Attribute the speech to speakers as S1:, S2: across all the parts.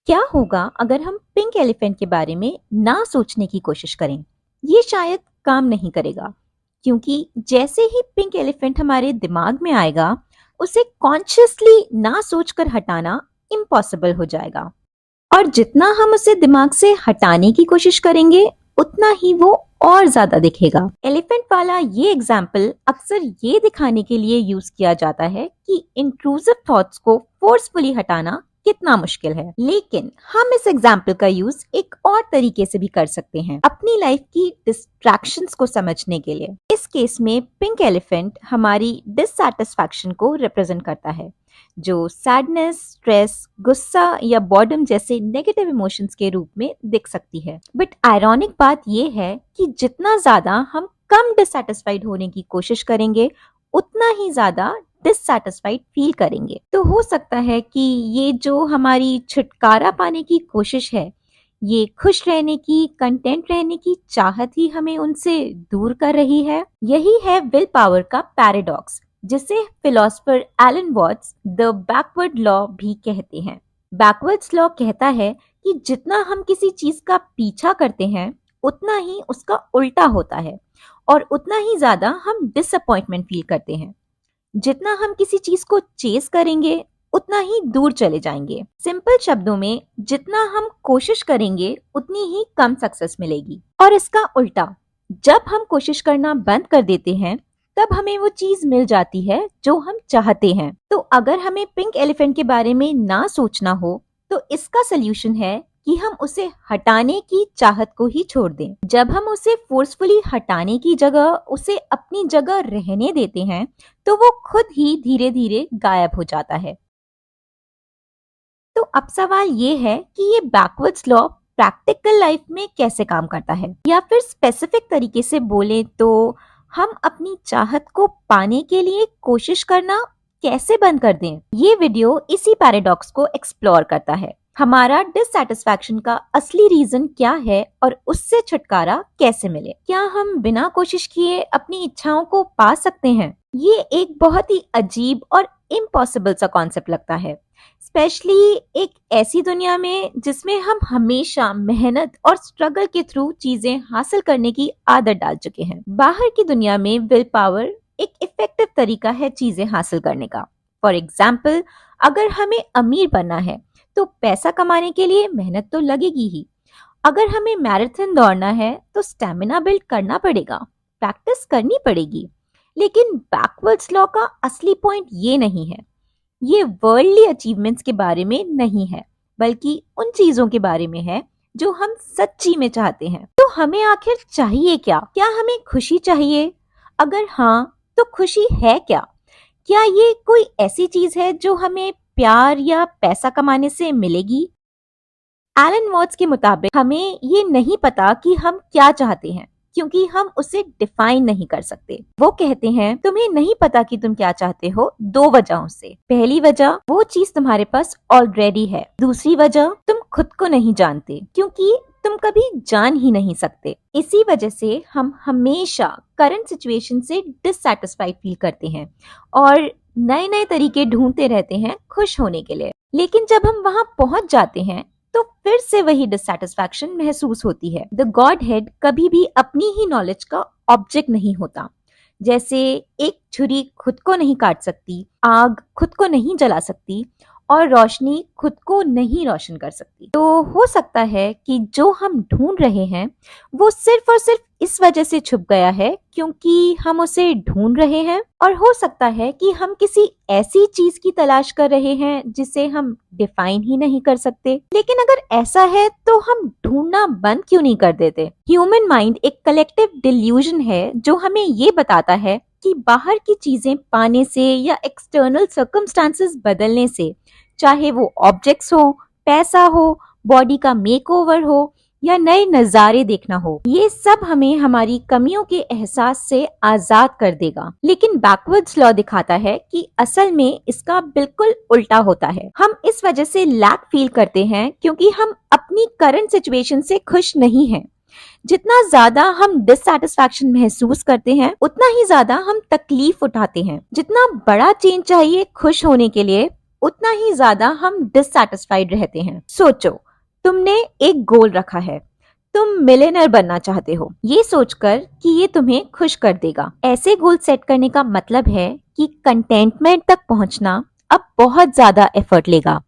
S1: क्या होगा अगर हम पिंक एलिफेंट के बारे में ना सोचने की कोशिश करें? ये शायद काम नहीं करेगा, क्योंकि जैसे ही पिंक एलिफेंट हमारे दिमाग में आएगा, उसे कॉन्शियसली ना सोचकर हटाना इम्पॉसिबल हो जाएगा। और जितना हम उसे दिमाग से हटाने की कोशिश करेंगे, उतना ही वो और ज्यादा दिखेगा। एलिफेंट वाला ये एग्जाम्पल अक्सर ये दिखाने के लिए यूज किया जाता है कि इंट्रूसिव थॉट्स को फोर्सफुली हटाना कितना मुश्किल है। लेकिन हम इस एग्जाम्पल का यूज एक और तरीके से भी कर सकते हैं, अपनी लाइफ की डिस्ट्रैक्शंस को समझने के लिए। इस केस में पिंक एलिफेंट हमारी डिससैटिस्फैक्शन को रिप्रेजेंट करता है, जो सैडनेस, स्ट्रेस, गुस्सा या बॉर्डम जैसे नेगेटिव इमोशंस के रूप में दिख सकती है। बट आयरॉनिक बात यह है कि जितना ज्यादा हम कम डिससैटिस्फाइड होने की कोशिश करेंगे, उतना ही ज्यादा डिससैटिस्फाइड फील करेंगे। तो हो सकता है कि ये जो हमारी छुटकारा पाने की कोशिश है, ये खुश रहने की, कंटेंट रहने की चाहत ही हमें उनसे दूर कर रही है। यही है विल पावर का पैराडॉक्स, जिसे philosopher Elon what's the backward law भी कहते हैं। बैकवर्ड्स लॉ कहता है कि जितना हम किसी चीज का पीछा करते हैं, उतना ही उसका उल्टा होता है और उतना ही ज्यादा हम डिसअपॉइंटमेंट फील करते हैं। जितना हम किसी चीज को चेस करेंगे, उतना ही दूर चले जाएंगे। सिंपल शब्दों में, जितना हम कोशिश करेंगे, उतनी ही कम सक्सेस मिलेगी। और इसका उल्टा, जब हम कोशिश करना बंद कर देते हैं, तब हमें वो चीज मिल जाती है जो हम चाहते हैं। तो अगर हमें पिंक एलिफेंट के बारे में ना सोचना हो, तो इसका सोल्यूशन है कि हम उसे हटाने की चाहत को ही छोड़ दें। जब हम उसे फोर्सफुली हटाने की जगह उसे अपनी जगह रहने देते हैं, तो वो खुद ही धीरे धीरे गायब हो जाता है। तो अब सवाल ये है कि ये बैकवर्ड्स लॉ प्रैक्टिकल लाइफ में कैसे काम करता है, या फिर स्पेसिफिक तरीके से बोले तो हम अपनी चाहत को पाने के लिए कोशिश करना कैसे बंद कर दें। ये वीडियो इसी पैराडॉक्स को एक्सप्लोर करता है। हमारा डिससैटिस्फैक्शन का असली रीजन क्या है और उससे छुटकारा कैसे मिले। क्या हम बिना कोशिश किए अपनी इच्छाओं को पा सकते हैं? ये एक बहुत ही अजीब और इम्पॉसिबल सा कॉन्सेप्ट लगता है, स्पेशली एक ऐसी दुनिया में जिसमें हम हमेशा मेहनत और स्ट्रगल के थ्रू चीजें हासिल करने की आदत डाल चुके हैं। बाहर की दुनिया में विल पावर एक इफेक्टिव तरीका है चीजें हासिल करने का। फॉर एग्जाम्पल, अगर हमें अमीर बनना है, तो पैसा कमाने के लिए मेहनत तो लगेगी ही। अगर हमें मैराथन दौड़ना है, तो स्टेमिना बिल्ड करना पड़ेगा, प्रैक्टिस करनी पड़ेगी। लेकिन बैकवर्ड्स लॉ का असली पॉइंट ये नहीं है। ये वर्ल्डली अचीवमेंट्स के बारे में नहीं है, बल्कि उन चीजों के बारे में है जो हम सच्ची में चाहते हैं। तो हमें आखिर चाहिए क्या? क्या हमें खुशी चाहिए? अगर हाँ, तो खुशी है क्या? क्या ये कोई ऐसी चीज है जो हमें प्यार या पैसा कमाने से मिलेगी? एलन वॉट्स के मुताबिक हमें ये नहीं पता कि हम क्या चाहते हैं, क्योंकि हम उसे डिफाइन नहीं कर सकते। वो कहते हैं, तुम्हें नहीं पता कि तुम क्या चाहते हो दो वजहों से। पहली वजह, वो चीज तुम्हारे पास ऑलरेडी है। दूसरी वजह, तुम खुद को नहीं जानते, क्योंकि तुम कभी जान ही नहीं सकते। इसी वजह से हम हमेशा करंट सिचुएशन से डिससैटिस्फाइड फील करते हैं और नए नए तरीके ढूंढते रहते हैं खुश होने के लिए। लेकिन जब हम वहां पहुंच जाते हैं, तो फिर से वही डिससैटिस्फैक्शन महसूस होती है। द गॉड हेड कभी भी अपनी ही नॉलेज का ऑब्जेक्ट नहीं होता। जैसे एक छुरी खुद को नहीं काट सकती, आग खुद को नहीं जला सकती और रोशनी खुद को नहीं रोशन कर सकती। तो हो सकता है कि जो हम ढूंढ रहे हैं, वो सिर्फ और सिर्फ इस वजह से छुप गया है क्योंकि हम उसे ढूंढ रहे हैं। और हो सकता है कि हम किसी ऐसी चीज की तलाश कर रहे हैं जिसे हम डिफाइन ही नहीं कर सकते। लेकिन अगर ऐसा है, तो हम ढूंढना बंद क्यों नहीं कर देते? ह्यूमन माइंड एक कलेक्टिव डिल्यूजन है जो हमें ये बताता है कि बाहर की चीजें पाने से या एक्सटर्नल सर्कमस्टांसेस बदलने से, चाहे वो ऑब्जेक्ट्स हो, पैसा हो, बॉडी का मेकओवर हो या नए नजारे देखना हो, ये सब हमें हमारी कमियों के एहसास से आजाद कर देगा। लेकिन बैकवर्ड्स लॉ दिखाता है कि असल में इसका बिल्कुल उल्टा होता है। हम इस वजह से लैक फील करते हैं क्योंकि हम अपनी करंट सिचुएशन से खुश नहीं हैं। जितना ज्यादा हम डिससैटिस्फैक्शन महसूस करते हैं, उतना ही ज्यादा हम तकलीफ उठाते हैं। जितना बड़ा चेंज चाहिए खुश होने के लिए, उतना ही ज्यादा हम डिससैटिस्फाइड रहते हैं। सोचो, तुमने एक गोल रखा है, तुम मिलियनर बनना चाहते हो, ये सोचकर कि ये तुम्हें खुश कर देगा। ऐसे गोल सेट करने का मतलब है कि कंटेंटमेंट तक पहुंचना अब बहुत ज्यादा एफर्ट लेगा,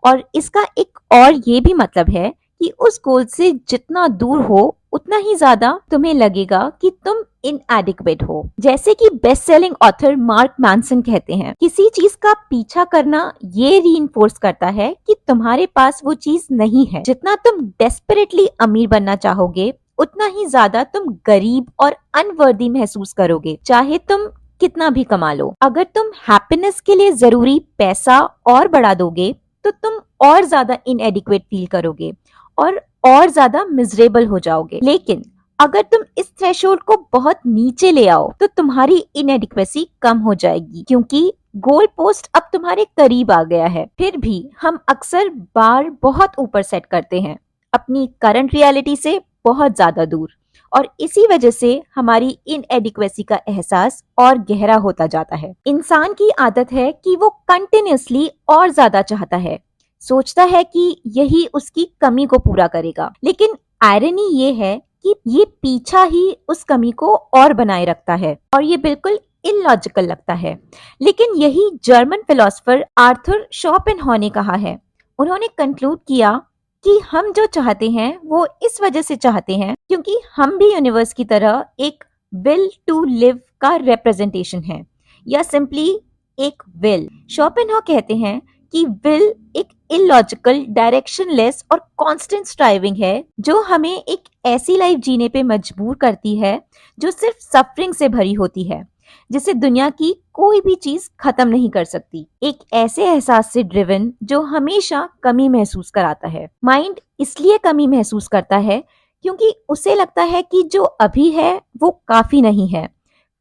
S1: और इसका एक और ये भी मतलब है कि उस गोल से जितना दूर हो उतना ही ज्यादा तुम्हें लगेगा कि तुम इनएडिक्वेट हो। जैसे कि best selling author mark Manson कहते हैं, किसी चीज का पीछा करना ये रीइंफोर्स करता है कि तुम्हारे पास वो चीज नहीं है। जितना तुम डेस्परेटली अमीर बनना चाहोगे उतना ही ज्यादा तुम गरीब और अनवर्दी महसूस करोगे, चाहे तुम कितना भी कमा लो। अगर तुम हैप्पीनेस के लिए जरूरी पैसा और बढ़ा दोगे तो तुम और ज्यादा इनएडिक्वेट फील करोगे और ज्यादा मिजरेबल हो जाओगे। लेकिन अगर तुम इस थ्रेशोल्ड को बहुत नीचे ले आओ तो तुम्हारी इनएडिक्वेसी कम हो जाएगी, क्योंकि गोल पोस्ट अब तुम्हारे करीब आ गया है। फिर भी हम अक्सर बार बहुत ऊपर सेट करते हैं, अपनी करंट रियलिटी से बहुत ज्यादा दूर, और इसी वजह से हमारी इनएडिक्वेसी का एहसास और गहरा होता जाता है। इंसान की आदत है कि वो कंटिन्यूअसली और ज्यादा चाहता है, सोचता है कि यही उसकी कमी को पूरा करेगा। लेकिन आयरनी ये है कि ये पीछा ही उस कमी को और बनाए रखता है, और ये बिल्कुल इलॉजिकल लगता है। लेकिन यही जर्मन फिलोसोफर आर्थर शोपेनहावर ने कहा है। उन्होंने कंक्लूड किया कि हम जो चाहते हैं वो इस वजह से चाहते हैं क्योंकि हम भी यूनिवर्स की तरह एक विल टू लिव का रिप्रेजेंटेशन है, या सिंपली एक विल। शोपेनहावर कहते हैं कि विल एक इलॉजिकल, डायरेक्शनलेस और कांस्टेंट स्ट्राइविंग है जो हमें एक ऐसी लाइफ जीने पे मजबूर करती है जो सिर्फ सफरिंग से भरी होती है, जिसे दुनिया की कोई भी चीज खत्म नहीं कर सकती। एक ऐसे एहसास से ड्रिवन जो हमेशा कमी महसूस कराता है। माइंड इसलिए कमी महसूस करता है क्योंकि उसे लगता है कि जो अभी है वो काफी नहीं है,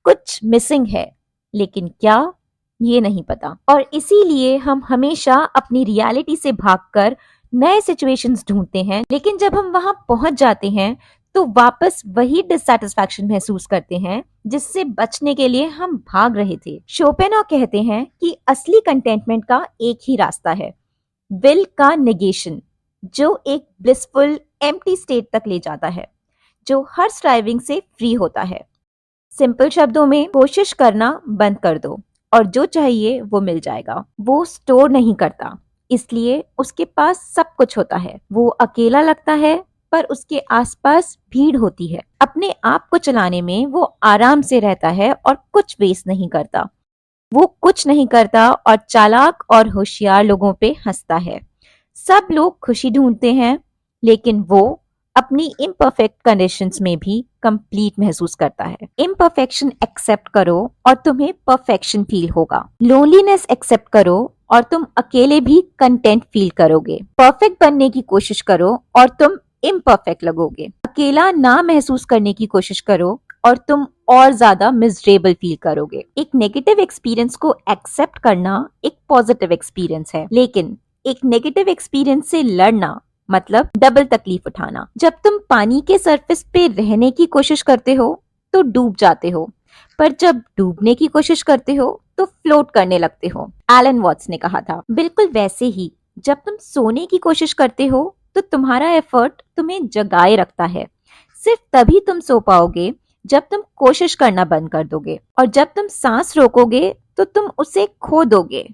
S1: कुछ मिसिंग है, लेकिन क्या, ये नहीं पता। और इसीलिए हम हमेशा अपनी रियलिटी से भागकर नए सिचुएशंस ढूंढते हैं, लेकिन जब हम वहां पहुंच जाते हैं तो वापस वही डिससैटिस्फैक्शन महसूस करते हैं जिससे बचने के लिए हम भाग रहे थे। शोपेनहावर कहते हैं कि असली कंटेंटमेंट का एक ही रास्ता है, विल का नेगेशन, जो एक ब्लिसफुल एम्प्टी स्टेट तक ले जाता है, जो हर स्ट्राइविंग से फ्री होता है। सिंपल शब्दों में, कोशिश करना बंद कर दो और जो चाहिए वो मिल जाएगा। वो स्टोर नहीं करता, इसलिए उसके पास सब कुछ होता है। वो अकेला लगता है पर उसके आसपास भीड़ होती है। अपने आप को चलाने में वो आराम से रहता है और कुछ वेस्ट नहीं करता। वो कुछ नहीं करता और चालाक और होशियार लोगों पे हंसता है। सब लोग खुशी ढूंढते हैं, लेकिन वो अपनी इम्परफेक्ट कंडीशंस में भी कंप्लीट महसूस करता है। इम्परफेक्शन एक्सेप्ट करो और तुम्हें परफेक्शन फील होगा। लोनलीनेस एक्सेप्ट करो और तुम अकेले भी कंटेंट फील करोगे। परफेक्ट बनने की कोशिश करो और तुम इम्परफेक्ट लगोगे। अकेला ना महसूस करने की कोशिश करो और तुम और ज्यादा मिजरेबल फील करोगे। एक नेगेटिव एक्सपीरियंस को एक्सेप्ट करना एक पॉजिटिव एक्सपीरियंस है, लेकिन एक नेगेटिव एक्सपीरियंस से लड़ना मतलब डबल तकलीफ उठाना। जब तुम पानी के सरफेस पे रहने की कोशिश करते हो तो डूब जाते हो, पर जब डूबने की कोशिश करते हो तो फ्लोट करने लगते हो, एलन वॉट्स ने कहा था। बिल्कुल वैसे ही जब तुम सोने की कोशिश करते हो तो तुम्हारा एफर्ट तुम्हें जगाए रखता है। सिर्फ तभी तुम सो पाओगे जब तुम कोशिश करना बंद कर दोगे, और जब तुम सांस रोकोगे तो तुम उसे खो दोगे,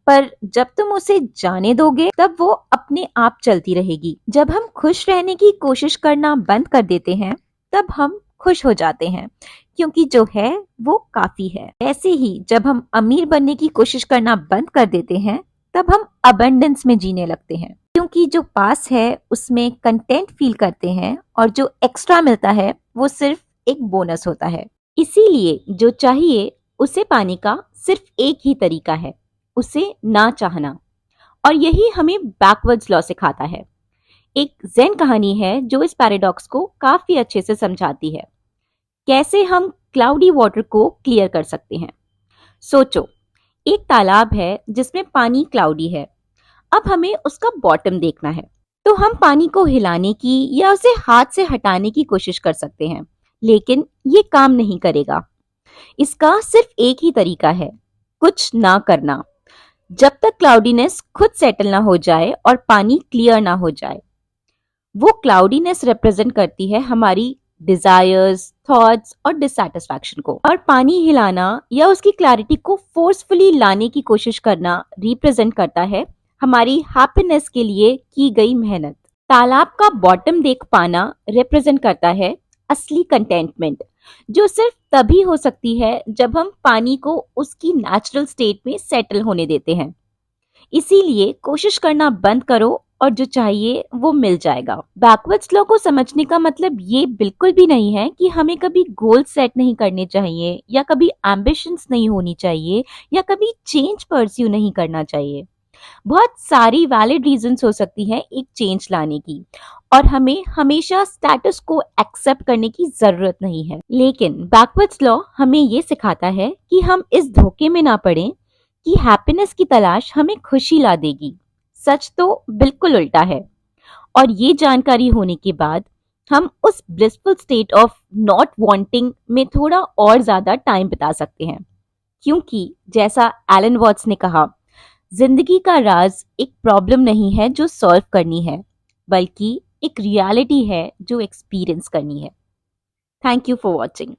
S1: पर जब तुम उसे जाने दोगे तब वो अपने आप चलती रहेगी। जब हम खुश रहने की कोशिश करना बंद कर देते हैं तब हम खुश हो जाते हैं, क्योंकि जो है वो काफी है। ऐसे ही जब हम अमीर बनने की कोशिश करना बंद कर देते हैं तब हम अबंडेंस में जीने लगते हैं, क्योंकि जो पास है उसमें कंटेंट फील करते हैं और जो एक्स्ट्रा मिलता है वो सिर्फ एक बोनस होता है। इसीलिए जो चाहिए उसे पाने का सिर्फ एक ही तरीका है, उसे ना चाहना। और यही हमें बैकवर्ड्स लॉ सिखाता है। एक ज़ेन कहानी है जो इस पैराडॉक्स को काफी अच्छे से समझाती है, कैसे हम क्लाउडी वाटर को क्लियर कर सकते हैं। सोचो, एक तालाब है जिसमें पानी क्लाउडी है। अब हमें उसका बॉटम देखना है, तो हम पानी को हिलाने की या उसे हाथ से हटाने की कोशिश कर सकते हैं, लेकिन ये काम नहीं करेगा। इसका सिर्फ एक ही तरीका है, कुछ ना करना। जब तक क्लाउडीनेस खुद सेटल ना हो जाए और पानी क्लियर ना हो जाए। वो क्लाउडीनेस रिप्रेजेंट करती है हमारी डिजायर्स, थॉट्स और डिससैटिस्फैक्शन को, और पानी हिलाना या उसकी क्लैरिटी को फोर्सफुली लाने की कोशिश करना रिप्रेजेंट करता है हमारी हैप्पीनेस के लिए की गई मेहनत। तालाब का बॉटम देख पाना रिप्रेजेंट करता है असली कंटेंटमेंट, जो सिर्फ तभी हो सकती है जब हम पानी को उसकी नेचुरल स्टेट में सेटल होने देते हैं। इसीलिए कोशिश करना बंद करो और जो चाहिए वो मिल जाएगा। बैकवर्ड्स लॉ को समझने का मतलब ये बिल्कुल भी नहीं है कि हमें कभी गोल सेट नहीं करने चाहिए, या कभी एम्बिशंस नहीं होनी चाहिए, या कभी चेंज परस्यू नहीं करना चाहिए। बहुत सारी वैलिड रीजंस हो सकती हैं एक चेंज लाने की, और हमें हमेशा स्टेटस को एक्सेप्ट करने की जरूरत नहीं है। लेकिन बैकवर्ड्स लॉ हमें ये सिखाता है कि हम इस धोखे में ना पड़ें कि हैप्पीनेस की तलाश हमें खुशी ला देगी। सच तो बिल्कुल उल्टा है। और ये जानकारी होने के बाद हम उस blissful state of not wanting में थोड़ा और ज्यादा टाइम बिता सकते हैं, क्योंकि जैसा एलन वॉट्स ने कहा, जिंदगी का राज एक प्रॉब्लम नहीं है जो सॉल्व करनी है, बल्कि एक रियलिटी है जो एक्सपीरियंस करनी है। Thank you for watching.